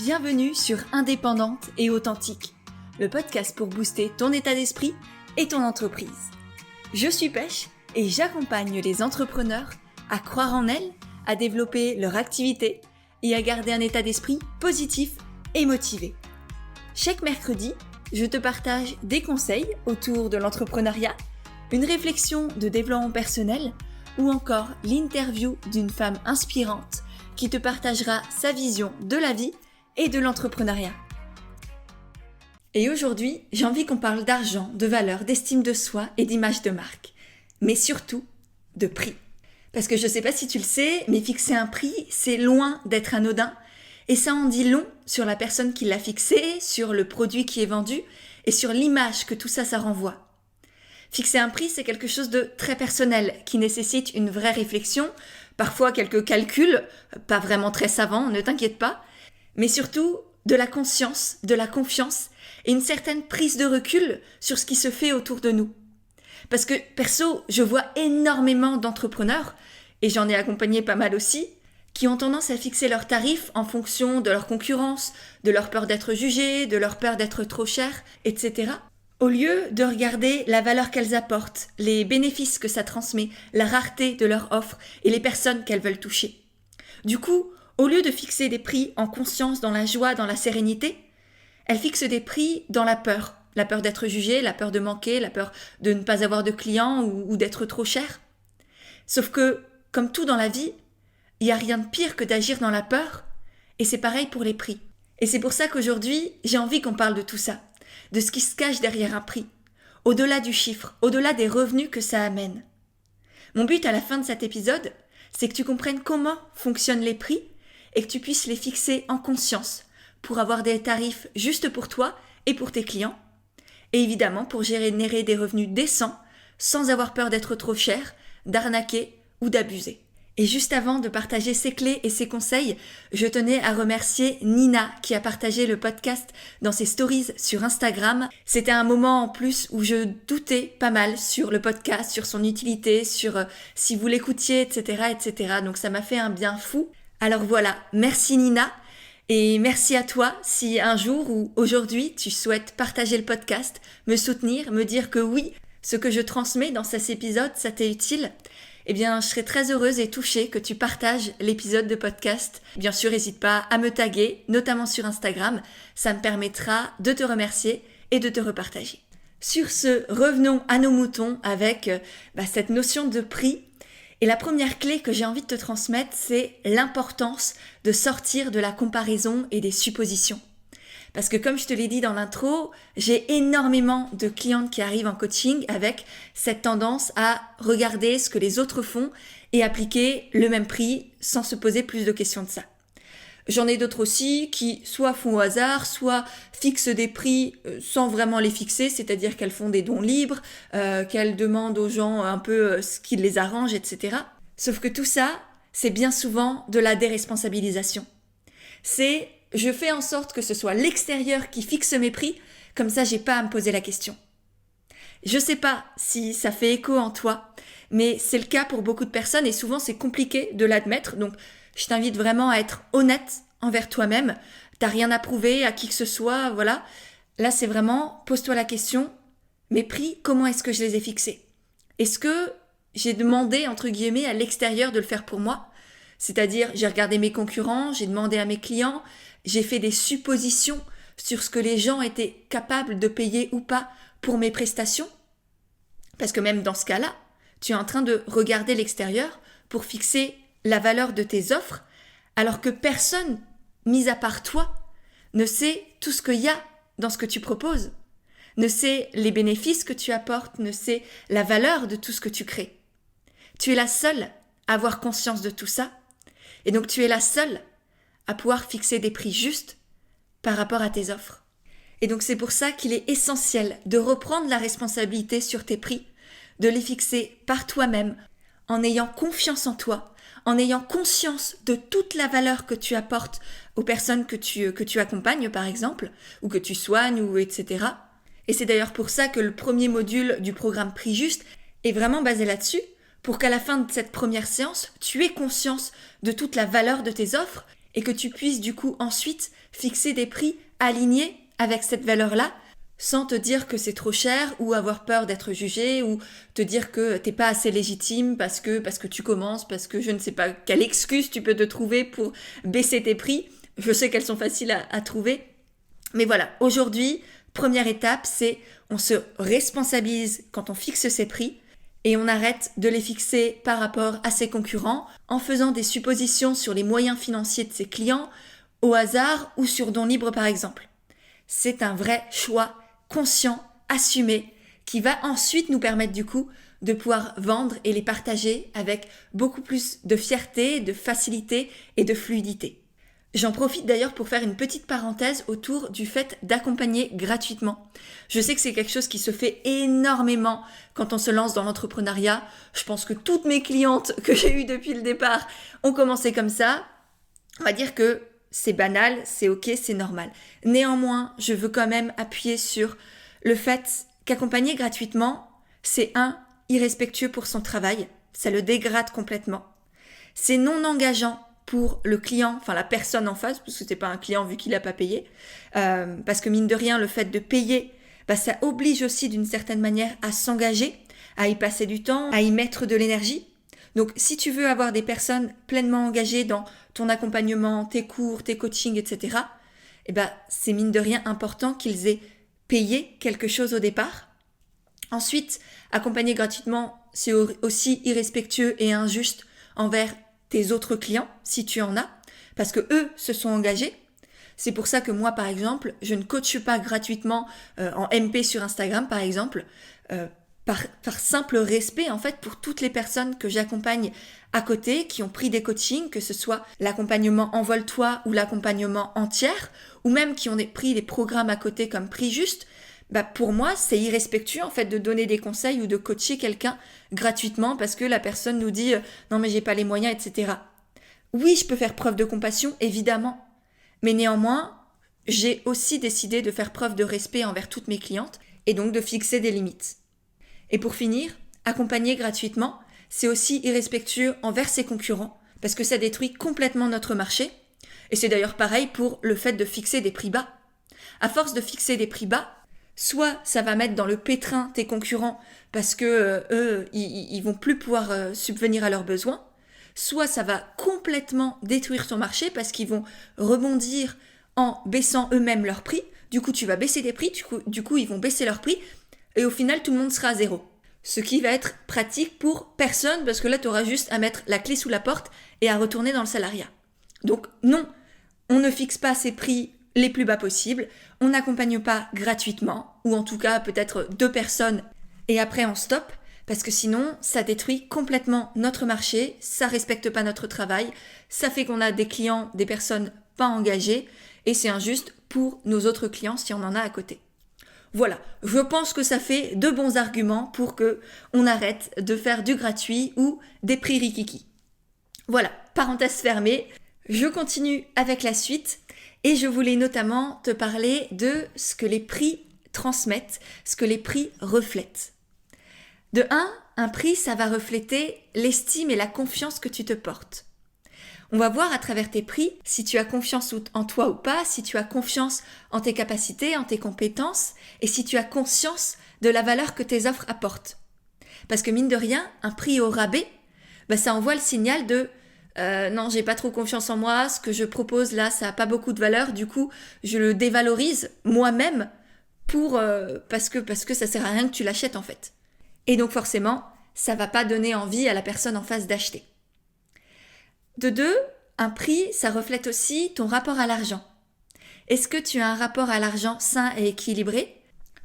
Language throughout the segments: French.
Bienvenue sur Indépendante et Authentique, le podcast pour booster ton état d'esprit et ton entreprise. Je suis Pêche et j'accompagne les entrepreneurs à croire en elles, à développer leur activité et à garder un état d'esprit positif et motivé. Chaque mercredi, je te partage des conseils autour de l'entrepreneuriat, une réflexion de développement personnel ou encore l'interview d'une femme inspirante qui te partagera sa vision de la vie et de l'entrepreneuriat. Et aujourd'hui, j'ai envie qu'on parle d'argent, de valeur, d'estime de soi et d'image de marque. Mais surtout, de prix. Parce que je ne sais pas si tu le sais, mais fixer un prix, c'est loin d'être anodin. Et ça en dit long sur la personne qui l'a fixé, sur le produit qui est vendu et sur l'image que tout ça renvoie. Fixer un prix, c'est quelque chose de très personnel qui nécessite une vraie réflexion, parfois quelques calculs, pas vraiment très savants, ne t'inquiète pas, mais surtout de la conscience, de la confiance et une certaine prise de recul sur ce qui se fait autour de nous. Parce que perso, je vois énormément d'entrepreneurs, et j'en ai accompagné pas mal aussi, qui ont tendance à fixer leurs tarifs en fonction de leur concurrence, de leur peur d'être jugées, de leur peur d'être trop chères, etc. Au lieu de regarder la valeur qu'elles apportent, les bénéfices que ça transmet, la rareté de leur offre et les personnes qu'elles veulent toucher. Du coup, au lieu de fixer des prix en conscience, dans la joie, dans la sérénité, elles fixent des prix dans la peur d'être jugée, la peur de manquer, la peur de ne pas avoir de clients ou d'être trop cher. Sauf que, comme tout dans la vie, il n'y a rien de pire que d'agir dans la peur, et c'est pareil pour les prix. Et c'est pour ça qu'aujourd'hui, j'ai envie qu'on parle de tout ça, de ce qui se cache derrière un prix, au-delà du chiffre, au-delà des revenus que ça amène. Mon but à la fin de cet épisode, c'est que tu comprennes comment fonctionnent les prix et que tu puisses les fixer en conscience pour avoir des tarifs justes pour toi et pour tes clients, et évidemment pour générer des revenus décents sans avoir peur d'être trop cher, d'arnaquer ou d'abuser. Et juste avant de partager ces clés et ces conseils, je tenais à remercier Nina qui a partagé le podcast dans ses stories sur Instagram. C'était un moment en plus où je doutais pas mal sur le podcast, sur son utilité, sur si vous l'écoutiez, etc., etc. Donc ça m'a fait un bien fou. Alors voilà, merci Nina et merci à toi si un jour ou aujourd'hui tu souhaites partager le podcast, me soutenir, me dire que oui, ce que je transmets dans ces épisodes, ça t'est utile. Eh bien, je serais très heureuse et touchée que tu partages l'épisode de podcast. Bien sûr, n'hésite pas à me taguer, notamment sur Instagram. Ça me permettra de te remercier et de te repartager. Sur ce, revenons à nos moutons avec cette notion de prix. Et la première clé que j'ai envie de te transmettre, c'est l'importance de sortir de la comparaison et des suppositions. Parce que comme je te l'ai dit dans l'intro, j'ai énormément de clientes qui arrivent en coaching avec cette tendance à regarder ce que les autres font et appliquer le même prix sans se poser plus de questions de ça. J'en ai d'autres aussi qui soit font au hasard, soit fixent des prix sans vraiment les fixer, c'est-à-dire qu'elles font des dons libres, qu'elles demandent aux gens un peu ce qui les arrange, etc. Sauf que tout ça, c'est bien souvent de la déresponsabilisation. C'est je fais en sorte que ce soit l'extérieur qui fixe mes prix, comme ça j'ai pas à me poser la question. Je sais pas si ça fait écho en toi, mais c'est le cas pour beaucoup de personnes et souvent c'est compliqué de l'admettre, donc je t'invite vraiment à être honnête envers toi-même. T'as rien à prouver à qui que ce soit, voilà. Là c'est vraiment, pose-toi la question, mes prix, comment est-ce que je les ai fixés? Est-ce que j'ai demandé, entre guillemets, à l'extérieur de le faire pour moi? C'est-à-dire, j'ai regardé mes concurrents, j'ai demandé à mes clients, j'ai fait des suppositions sur ce que les gens étaient capables de payer ou pas pour mes prestations. Parce que même dans ce cas-là, tu es en train de regarder l'extérieur pour fixer la valeur de tes offres, alors que personne, mis à part toi, ne sait tout ce qu'il y a dans ce que tu proposes, ne sait les bénéfices que tu apportes, ne sait la valeur de tout ce que tu crées. Tu es la seule à avoir conscience de tout ça, et donc tu es la seule à pouvoir fixer des prix justes par rapport à tes offres. Et donc c'est pour ça qu'il est essentiel de reprendre la responsabilité sur tes prix, de les fixer par toi-même, en ayant confiance en toi, en ayant conscience de toute la valeur que tu apportes aux personnes que tu accompagnes par exemple, ou que tu soignes, ou etc. Et c'est d'ailleurs pour ça que le premier module du programme Prix Juste est vraiment basé là-dessus, pour qu'à la fin de cette première séance, tu aies conscience de toute la valeur de tes offres et que tu puisses du coup ensuite fixer des prix alignés avec cette valeur-là, sans te dire que c'est trop cher ou avoir peur d'être jugé ou te dire que t'es pas assez légitime parce que tu commences, parce que je ne sais pas quelle excuse tu peux te trouver pour baisser tes prix. Je sais qu'elles sont faciles à trouver. Mais voilà, aujourd'hui, première étape, c'est on se responsabilise quand on fixe ses prix et on arrête de les fixer par rapport à ses concurrents en faisant des suppositions sur les moyens financiers de ses clients au hasard ou sur don libre par exemple. C'est un vrai choix conscient, assumé, qui va ensuite nous permettre du coup de pouvoir vendre et les partager avec beaucoup plus de fierté, de facilité et de fluidité. J'en profite d'ailleurs pour faire une petite parenthèse autour du fait d'accompagner gratuitement. Je sais que c'est quelque chose qui se fait énormément quand on se lance dans l'entrepreneuriat. Je pense que toutes mes clientes que j'ai eues depuis le départ ont commencé comme ça. On va dire que c'est banal, c'est ok, c'est normal. Néanmoins, je veux quand même appuyer sur le fait qu'accompagner gratuitement, c'est irrespectueux pour son travail, ça le dégrade complètement. C'est non engageant pour le client, enfin la personne en face, parce que c'est pas un client vu qu'il n'a pas payé, parce que mine de rien, le fait de payer, ça oblige aussi d'une certaine manière à s'engager, à y passer du temps, à y mettre de l'énergie. Donc si tu veux avoir des personnes pleinement engagées dans ton accompagnement, tes cours, tes coachings, etc., c'est mine de rien important qu'ils aient payé quelque chose au départ. Ensuite, accompagner gratuitement, c'est aussi irrespectueux et injuste envers tes autres clients, si tu en as, parce que eux se sont engagés. C'est pour ça que moi, par exemple, je ne coache pas gratuitement en MP sur Instagram, par exemple, par simple respect, en fait, pour toutes les personnes que j'accompagne à côté, qui ont pris des coachings, que ce soit l'accompagnement Envole-toi ou l'accompagnement entière, ou même qui ont pris des programmes à côté comme Prix Juste. Pour moi, c'est irrespectueux en fait de donner des conseils ou de coacher quelqu'un gratuitement parce que la personne nous dit non mais j'ai pas les moyens, etc. Oui, je peux faire preuve de compassion, évidemment, mais néanmoins, j'ai aussi décidé de faire preuve de respect envers toutes mes clientes et donc de fixer des limites. Et pour finir, accompagner gratuitement, c'est aussi irrespectueux envers ses concurrents parce que ça détruit complètement notre marché. Et c'est d'ailleurs pareil pour le fait de fixer des prix bas. À force de fixer des prix bas, soit ça va mettre dans le pétrin tes concurrents parce que eux, ils vont plus pouvoir subvenir à leurs besoins, soit ça va complètement détruire ton marché parce qu'ils vont rebondir en baissant eux-mêmes leurs prix. Du coup, tu vas baisser des prix, du coup, ils vont baisser leurs prix et au final, tout le monde sera à zéro. Ce qui va être pratique pour personne parce que là, tu auras juste à mettre la clé sous la porte et à retourner dans le salariat. Donc non, on ne fixe pas ses prix les plus bas possibles, on n'accompagne pas gratuitement, ou en tout cas peut-être 2 personnes et après on stoppe, parce que sinon ça détruit complètement notre marché, ça respecte pas notre travail, ça fait qu'on a des clients, des personnes pas engagées, et c'est injuste pour nos autres clients si on en a à côté. Voilà, je pense que ça fait de bons arguments pour que on arrête de faire du gratuit ou des prix rikiki. Voilà, parenthèse fermée, je continue avec la suite. Et je voulais notamment te parler de ce que les prix transmettent, ce que les prix reflètent. De un prix, ça va refléter l'estime et la confiance que tu te portes. On va voir à travers tes prix si tu as confiance en toi ou pas, si tu as confiance en tes capacités, en tes compétences et si tu as conscience de la valeur que tes offres apportent. Parce que mine de rien, un prix au rabais, ça envoie le signal de non, j'ai pas trop confiance en moi, ce que je propose là, ça a pas beaucoup de valeur, du coup, je le dévalorise moi-même parce que ça sert à rien que tu l'achètes en fait. Et donc forcément, ça va pas donner envie à la personne en face d'acheter. De 2, un prix, ça reflète aussi ton rapport à l'argent. Est-ce que tu as un rapport à l'argent sain et équilibré ?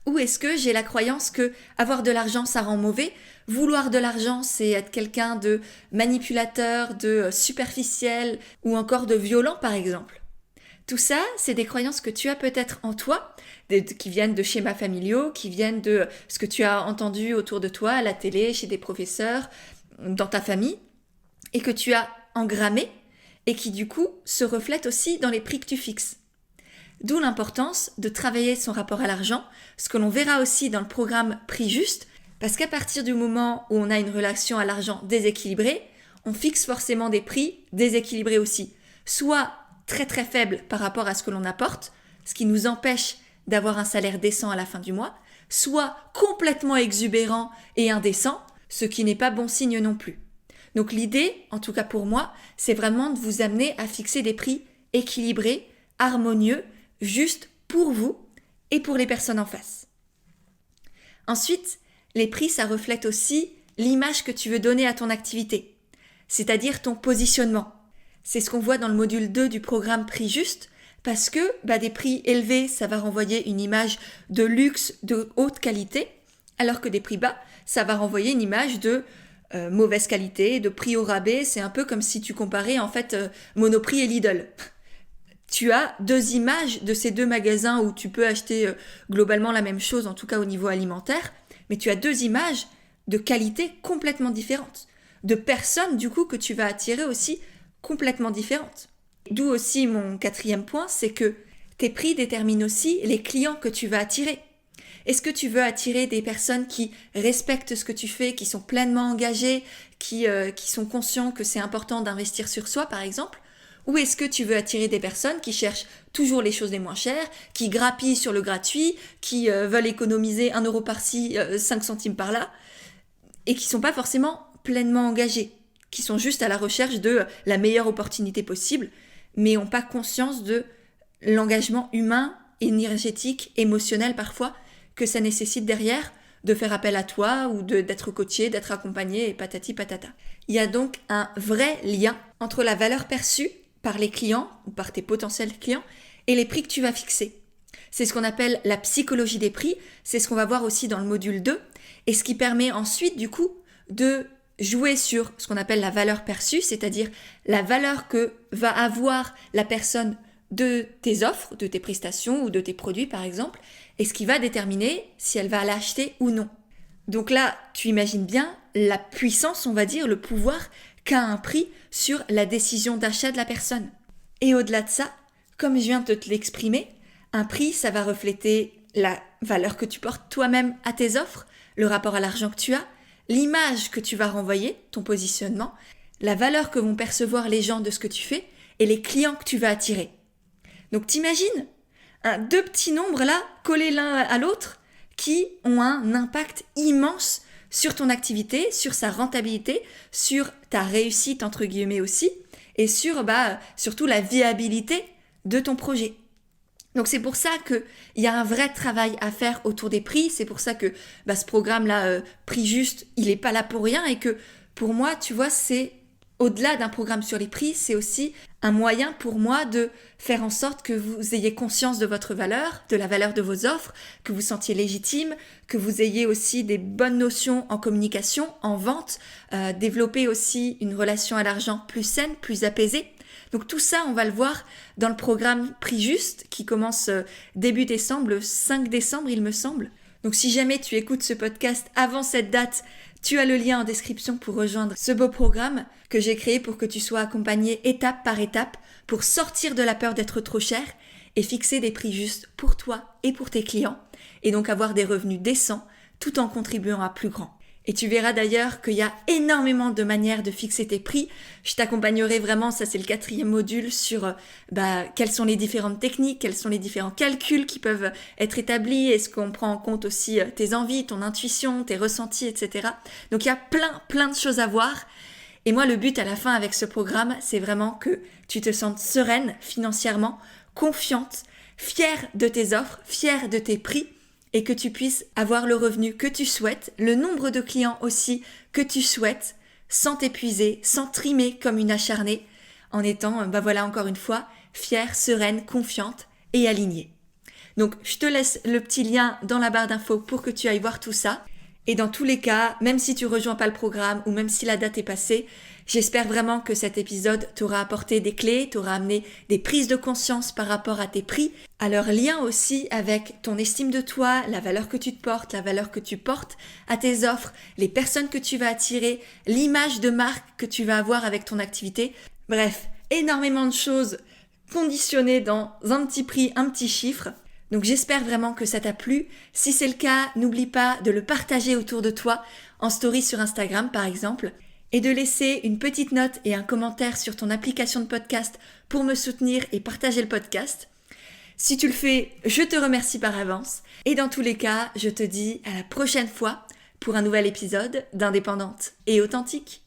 Ou est-ce que j'ai la croyance que avoir de l'argent, ça rend mauvais ? Vouloir de l'argent, c'est être quelqu'un de manipulateur, de superficiel ou encore de violent par exemple. Tout ça, c'est des croyances que tu as peut-être en toi, qui viennent de schémas familiaux, qui viennent de ce que tu as entendu autour de toi, à la télé, chez des professeurs, dans ta famille, et que tu as engrammé et qui du coup se reflètent aussi dans les prix que tu fixes. D'où l'importance de travailler son rapport à l'argent, ce que l'on verra aussi dans le programme Prix Juste, parce qu'à partir du moment où on a une relation à l'argent déséquilibrée, on fixe forcément des prix déséquilibrés aussi, soit très très faible par rapport à ce que l'on apporte, ce qui nous empêche d'avoir un salaire décent à la fin du mois, soit complètement exubérant et indécent, ce qui n'est pas bon signe non plus. Donc l'idée, en tout cas pour moi, c'est vraiment de vous amener à fixer des prix équilibrés, harmonieux, juste pour vous et pour les personnes en face. Ensuite, les prix, ça reflète aussi l'image que tu veux donner à ton activité, c'est-à-dire ton positionnement. C'est ce qu'on voit dans le module 2 du programme Prix Juste, parce que des prix élevés, ça va renvoyer une image de luxe, de haute qualité, alors que des prix bas, ça va renvoyer une image de mauvaise qualité, de prix au rabais. C'est un peu comme si tu comparais en fait Monoprix et Lidl. Tu as deux images de ces deux magasins où tu peux acheter globalement la même chose, en tout cas au niveau alimentaire, mais tu as deux images de qualité complètement différentes, de personnes du coup que tu vas attirer aussi complètement différentes. D'où aussi mon 4e point, c'est que tes prix déterminent aussi les clients que tu vas attirer. Est-ce que tu veux attirer des personnes qui respectent ce que tu fais, qui sont pleinement engagées, qui sont conscients que c'est important d'investir sur soi par exemple? Ou est-ce que tu veux attirer des personnes qui cherchent toujours les choses les moins chères, qui grappillent sur le gratuit, qui veulent économiser 1 euro par-ci, 5 centimes par-là, et qui sont pas forcément pleinement engagés, qui sont juste à la recherche de la meilleure opportunité possible, mais n'ont pas conscience de l'engagement humain, énergétique, émotionnel parfois, que ça nécessite derrière de faire appel à toi ou d'être coaché, d'être accompagné et patati patata. Il y a donc un vrai lien entre la valeur perçue par les clients ou par tes potentiels clients et les prix que tu vas fixer. C'est ce qu'on appelle la psychologie des prix, c'est ce qu'on va voir aussi dans le module 2 et ce qui permet ensuite du coup de jouer sur ce qu'on appelle la valeur perçue, c'est-à-dire la valeur que va avoir la personne de tes offres, de tes prestations ou de tes produits par exemple, et ce qui va déterminer si elle va l'acheter ou non. Donc là, tu imagines bien la puissance, on va dire, le pouvoir qu'a un prix sur la décision d'achat de la personne. Et au-delà de ça, comme je viens de te l'exprimer, un prix, ça va refléter la valeur que tu portes toi-même à tes offres, le rapport à l'argent que tu as, l'image que tu vas renvoyer, ton positionnement, la valeur que vont percevoir les gens de ce que tu fais et les clients que tu vas attirer. Donc t'imagines deux petits nombres là, collés l'un à l'autre, qui ont un impact immense sur ton activité, sur sa rentabilité, sur ta réussite entre guillemets aussi, et sur surtout la viabilité de ton projet. Donc c'est pour ça qu'il y a un vrai travail à faire autour des prix, c'est pour ça que ce programme-là, Prix Juste, il n'est pas là pour rien, et que pour moi, tu vois, c'est au-delà d'un programme sur les prix, c'est aussi un moyen pour moi de faire en sorte que vous ayez conscience de votre valeur, de la valeur de vos offres, que vous sentiez légitime, que vous ayez aussi des bonnes notions en communication, en vente, développer aussi une relation à l'argent plus saine, plus apaisée. Donc tout ça, on va le voir dans le programme Prix Juste qui commence début décembre, le 5 décembre il me semble. Donc si jamais tu écoutes ce podcast avant cette date, tu as le lien en description pour rejoindre ce beau programme que j'ai créé pour que tu sois accompagné étape par étape pour sortir de la peur d'être trop cher et fixer des prix justes pour toi et pour tes clients et donc avoir des revenus décents tout en contribuant à plus grand. Et tu verras d'ailleurs qu'il y a énormément de manières de fixer tes prix. Je t'accompagnerai vraiment, ça c'est le 4e module, sur quelles sont les différentes techniques, quels sont les différents calculs qui peuvent être établis, est-ce qu'on prend en compte aussi tes envies, ton intuition, tes ressentis, etc. Donc il y a plein de choses à voir. Et moi le but à la fin avec ce programme, c'est vraiment que tu te sentes sereine financièrement, confiante, fière de tes offres, fière de tes prix, et que tu puisses avoir le revenu que tu souhaites, le nombre de clients aussi que tu souhaites, sans t'épuiser, sans trimer comme une acharnée, en étant, encore une fois, fière, sereine, confiante et alignée. Donc, je te laisse le petit lien dans la barre d'infos pour que tu ailles voir tout ça. Et dans tous les cas, même si tu rejoins pas le programme ou même si la date est passée, j'espère vraiment que cet épisode t'aura apporté des clés, t'aura amené des prises de conscience par rapport à tes prix, à leur lien aussi avec ton estime de toi, la valeur que tu te portes, la valeur que tu portes à tes offres, les personnes que tu vas attirer, l'image de marque que tu vas avoir avec ton activité. Bref, énormément de choses conditionnées dans un petit prix, un petit chiffre. Donc j'espère vraiment que ça t'a plu. Si c'est le cas, n'oublie pas de le partager autour de toi, en story sur Instagram par exemple. et de laisser une petite note et un commentaire sur ton application de podcast pour me soutenir et partager le podcast. Si tu le fais, je te remercie par avance. Et dans tous les cas, je te dis à la prochaine fois pour un nouvel épisode d'Indépendante et Authentique.